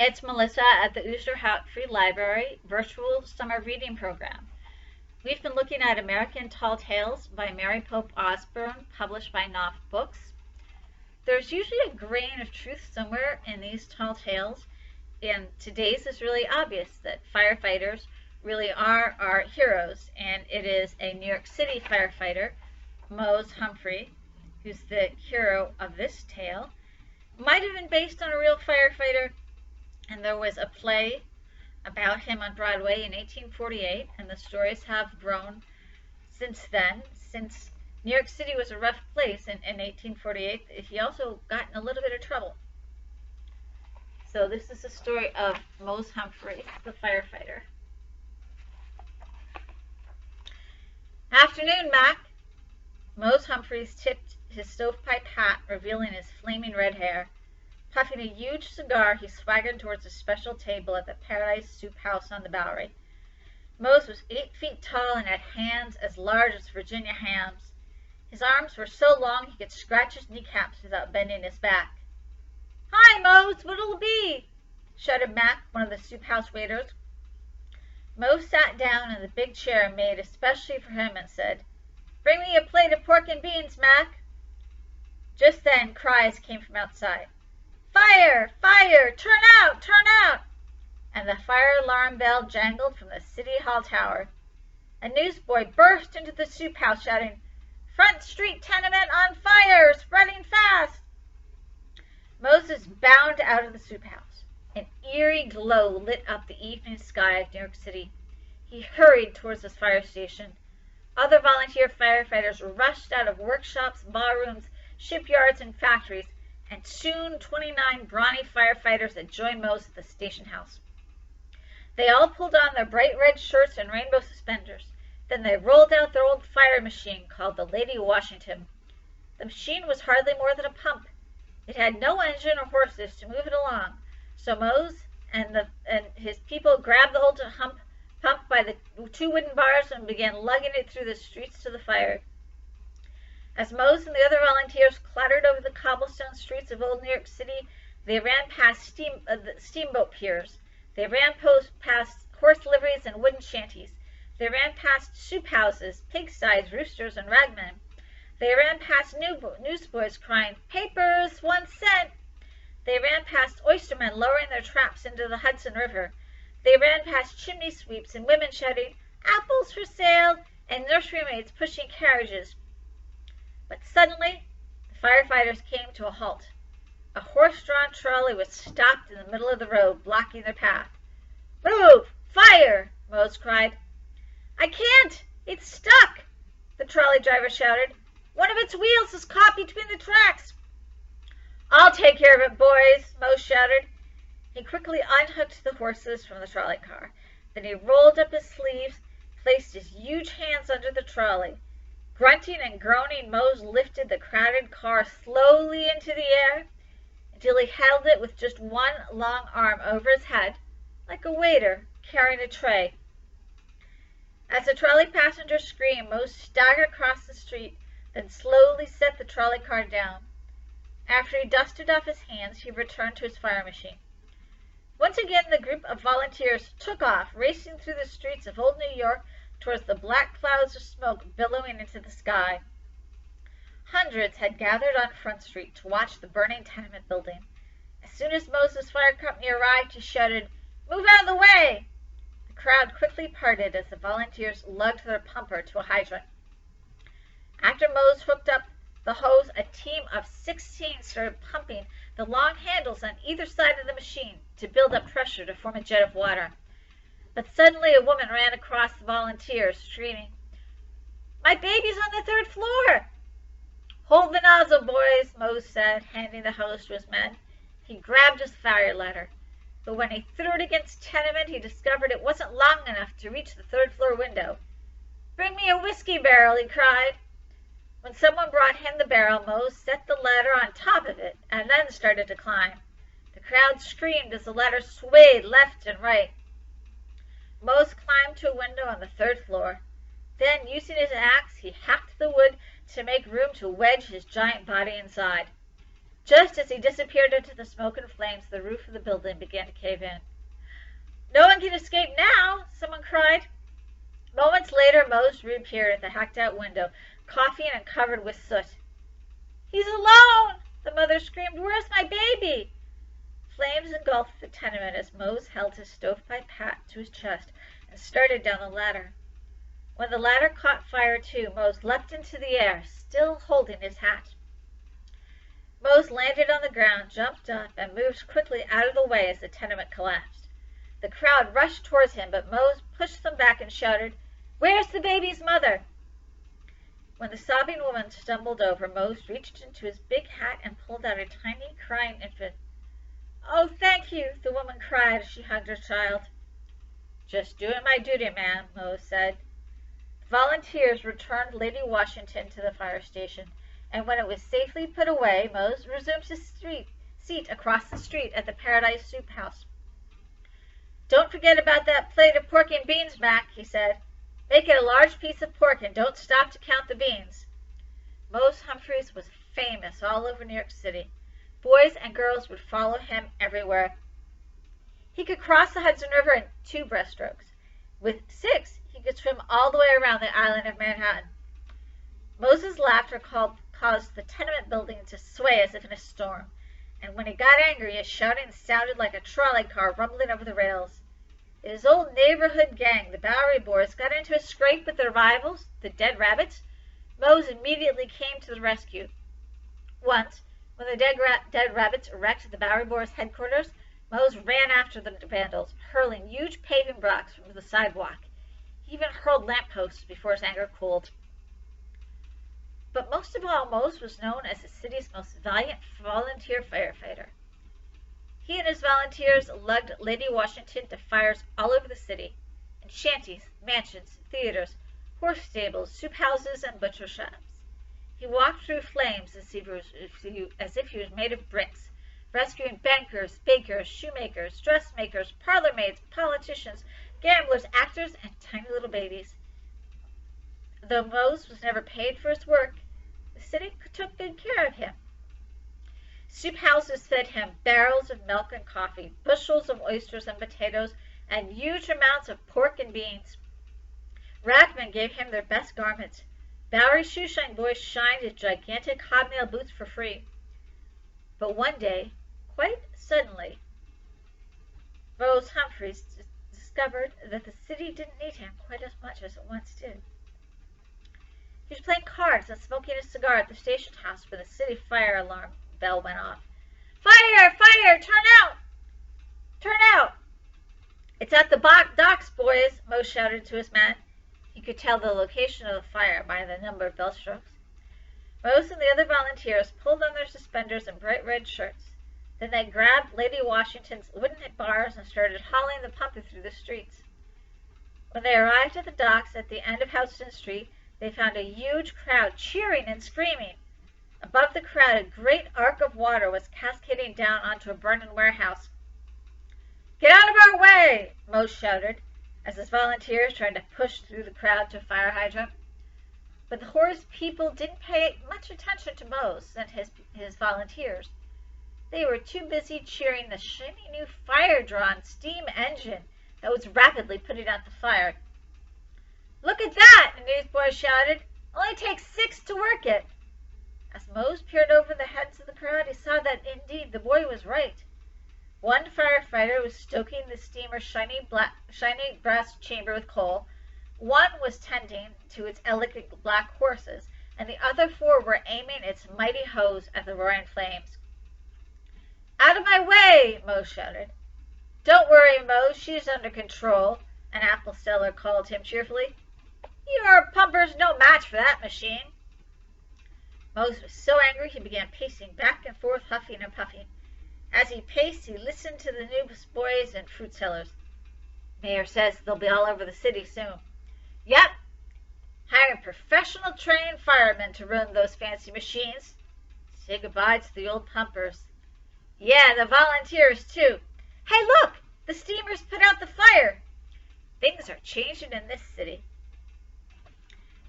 it's Melissa at the Free Library Virtual Summer Reading Program. We've been looking at American Tall Tales by Mary Pope Osborne, published by Knopf Books. There's usually a grain of truth somewhere in these tall tales, and today's is really obvious that firefighters really are our heroes, and it is a New York City firefighter, Mose Humphrey, who's the hero of this tale. Might have been based on a real firefighter, and there was a play about him on Broadway in 1848, and the stories have grown since then. Since New York City was a rough place in 1848, he also got in a little bit of trouble. So this is the story of Mose Humphrey, the firefighter. Afternoon, Mac. Mose Humphreys tipped his stovepipe hat, revealing his flaming red hair. Puffing a huge cigar, he swaggered towards a special table at the Paradise Soup House on the Bowery. Mose was 8 feet tall and had hands as large as Virginia hams. His arms were so long he could scratch his kneecaps without bending his back. "Hi, Mose, what'll it be?" shouted Mac, one of the soup house waiters. Mose sat down in the big chair made especially for him and said, "Bring me a plate of pork and beans, Mac." Just then cries came from outside. "Fire! Fire! Turn out! Turn out!" And the fire alarm bell jangled from the City Hall tower. A newsboy burst into the soup house shouting, "Front Street tenement on fire! Spreading fast!" Moses bounded out of the soup house. An eerie glow lit up the evening sky of New York City. He hurried towards the fire station. Other volunteer firefighters rushed out of workshops, ballrooms, shipyards, and factories, and soon 29 brawny firefighters had joined Mose at the station house. They all pulled on their bright red shirts and rainbow suspenders. Then they rolled out their old fire machine called the Lady Washington. The machine was hardly more than a pump. It had no engine or horses to move it along, so Mose and his people grabbed the old pump by the 2 wooden bars and began lugging it through the streets to the fire. As Mose and the other volunteers clattered over the cobblestone streets of old New York City, they ran past steamboat piers. They ran past horse liveries and wooden shanties. They ran past soup houses, pigsties, roosters, and ragmen. They ran past newsboys crying, "Papers, 1 cent!" They ran past oystermen lowering their traps into the Hudson River. They ran past chimney sweeps and women shouting, "Apples for sale!" and nursery maids pushing carriages. But suddenly, the firefighters came to a halt. A horse-drawn trolley was stopped in the middle of the road, blocking their path. "Move! Fire!" Mose cried. "I can't! It's stuck!" the trolley driver shouted. "One of its wheels is caught between the tracks." "I'll take care of it, boys," Mose shouted. He quickly unhooked the horses from the trolley car. Then he rolled up his sleeves, placed his huge hands under the trolley. Grunting and groaning, Mose lifted the crowded car slowly into the air until he held it with just one long arm over his head, like a waiter carrying a tray. As the trolley passengers screamed, Mose staggered across the street, then slowly set the trolley car down. After he dusted off his hands, he returned to his fire machine. Once again, the group of volunteers took off, racing through the streets of old New York towards the black clouds of smoke billowing into the sky. Hundreds had gathered on Front Street to watch the burning tenement building. As soon as Mose's fire company arrived, he shouted, "Move out of the way!" The crowd quickly parted as the volunteers lugged their pumper to a hydrant. After Mose hooked up the hose, a team of 16 started pumping the long handles on either side of the machine to build up pressure to form a jet of water. But suddenly a woman ran across the volunteers, screaming, "My baby's on the 3rd floor!" "Hold the nozzle, boys," Mose said, handing the hose to his men. He grabbed his fire ladder, but when he threw it against tenement, he discovered it wasn't long enough to reach the 3rd floor window. "Bring me a whiskey barrel," he cried. When someone brought him the barrel, Mose set the ladder on top of it and then started to climb. The crowd screamed as the ladder swayed left and right. Mose climbed to a window on the 3rd floor. Then, using his axe, he hacked the wood to make room to wedge his giant body inside. Just as he disappeared into the smoke and flames, the roof of the building began to cave in. "No one can escape now!" someone cried. Moments later, Mose reappeared at the hacked-out window, coughing and covered with soot. "He's alone!" the mother screamed. "Where's my baby?" Flames engulfed the tenement as Mose held his stovepipe hat to his chest and started down the ladder. When the ladder caught fire too, Mose leapt into the air, still holding his hat. Mose landed on the ground, jumped up, and moved quickly out of the way as the tenement collapsed. The crowd rushed towards him, but Mose pushed them back and shouted, "Where's the baby's mother?" When the sobbing woman stumbled over, Mose reached into his big hat and pulled out a tiny, crying infant. "Oh, thank you," the woman cried as she hugged her child. "Just doing my duty, ma'am," Mose said. Volunteers returned Lady Washington to the fire station, and when it was safely put away, Mose resumed his seat across the street at the Paradise Soup House. "Don't forget about that plate of pork and beans, Mac," he said. "Make it a large piece of pork and don't stop to count the beans." Mose Humphrey was famous all over New York City. Boys and girls would follow him everywhere. He could cross the Hudson River in 2 breaststrokes. With 6, he could swim all the way around the island of Manhattan. Mose's laughter caused the tenement building to sway as if in a storm, and when he got angry, his shouting sounded like a trolley car rumbling over the rails. His old neighborhood gang, the Bowery Boys, got into a scrape with their rivals, the Dead Rabbits. Mose immediately came to the rescue. Once, when the Dead Rabbits wrecked the Bowery Boys' headquarters, Mose ran after the vandals, hurling huge paving blocks from the sidewalk. He even hurled lampposts before his anger cooled. But most of all, Mose was known as the city's most valiant volunteer firefighter. He and his volunteers lugged Lady Washington to fires all over the city, in shanties, mansions, theaters, horse stables, soup houses, and butcher shops. He walked through flames as if he was made of bricks, rescuing bankers, bakers, shoemakers, dressmakers, parlor maids, politicians, gamblers, actors, and tiny little babies. Though Mose was never paid for his work, the city took good care of him. Soup houses fed him barrels of milk and coffee, bushels of oysters and potatoes, and huge amounts of pork and beans. Ragmen gave him their best garments. Bowery shoeshine boys shined his gigantic hobnail boots for free. But one day, quite suddenly, Mose Humphrey discovered that the city didn't need him quite as much as it once did. He was playing cards and smoking a cigar at the station house when the city fire alarm bell went off. "Fire! Fire! Turn out! Turn out!" "It's at the docks, boys," Mose shouted to his men. He could tell the location of the fire by the number of bell strokes. Mose and the other volunteers pulled on their suspenders and bright red shirts. Then they grabbed Lady Washington's wooden bars and started hauling the pumper through the streets. When they arrived at the docks at the end of Houston Street, they found a huge crowd cheering and screaming. Above the crowd, a great arc of water was cascading down onto a burning warehouse. "Get out of our way!" Mose shouted, as his volunteers tried to push through the crowd to a fire hydrant. But the horse people didn't pay much attention to Mose and his volunteers. They were too busy cheering the shiny new fire-drawn steam engine that was rapidly putting out the fire. "Look at that!" a newsboy shouted. "Only takes 6 to work it." As Mose peered over the heads of the crowd, he saw that indeed the boy was right. One firefighter was stoking the steamer's shiny brass chamber with coal, one was tending to its elegant black horses, and the other 4 were aiming its mighty hose at the roaring flames. "Out of my way!" Mose shouted. "Don't worry, Mose, she's under control," an apple seller called him cheerfully. "Your pumper's no match for that machine." Mose was so angry he began pacing back and forth, huffing and puffing. As he paced, he listened to the newsboys and fruit sellers. "Mayor says they'll be all over the city soon." "Yep. Hiring professional trained firemen to run those fancy machines. Say goodbye to the old pumpers." "Yeah, the volunteers, too. Hey, look! The steamers put out the fire." Things are changing in this city.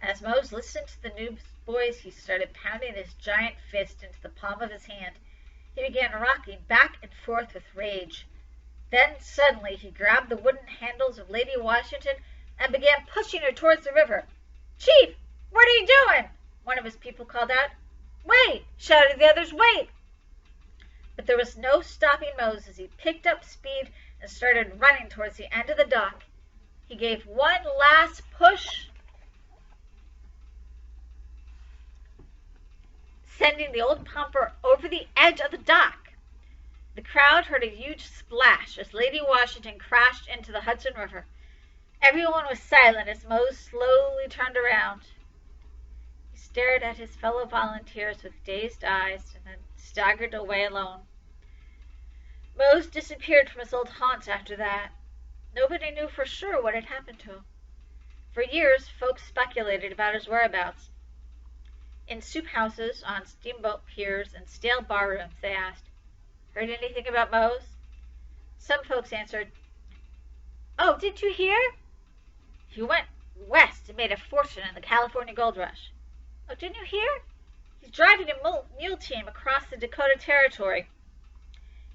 As Mose listened to the newsboys, he started pounding his giant fist into the palm of his hand. He began rocking back and forth with rage. Then suddenly he grabbed the wooden handles of Lady Washington and began pushing her towards the river. "Chief, what are you doing?" one of his people called out. "Wait!" shouted the others. "Wait!" But there was no stopping Mose as he picked up speed and started running towards the end of the dock. He gave one last push, sending the old pumper over the edge of the dock. The crowd heard a huge splash as Lady Washington crashed into the Hudson River. Everyone was silent as Mose slowly turned around. He stared at his fellow volunteers with dazed eyes and then staggered away alone. Mose disappeared from his old haunts after that. Nobody knew for sure what had happened to him. For years, folks speculated about his whereabouts. In soup houses, on steamboat piers, and stale barrooms, they asked, "Heard anything about Mose?" Some folks answered, "Oh, didn't you hear? He went west and made a fortune in the California gold rush." "Oh, didn't you hear? He's driving a mule team across the Dakota Territory.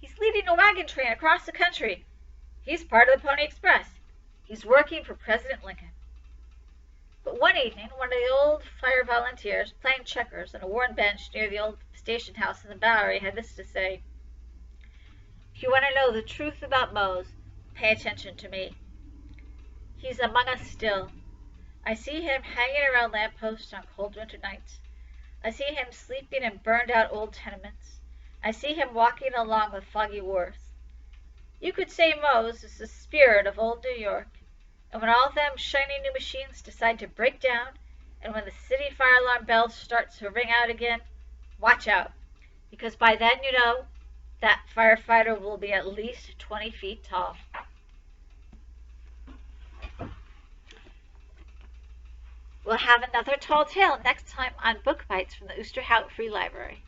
He's leading a wagon train across the country. He's part of the Pony Express. He's working for President Lincoln." But one evening, one of the old fire volunteers, playing checkers on a worn bench near the old station house in the Bowery, had this to say: "If you want to know the truth about Mose, pay attention to me. He's among us still. I see him hanging around lampposts on cold winter nights. I see him sleeping in burned-out old tenements. I see him walking along the foggy wharves. You could say Mose is the spirit of old New York. And when all them shiny new machines decide to break down, and when the city fire alarm bell starts to ring out again, watch out, because by then, you know, that firefighter will be at least 20 feet tall." We'll have another tall tale next time on Book Bites from the Oosterhout Free Library.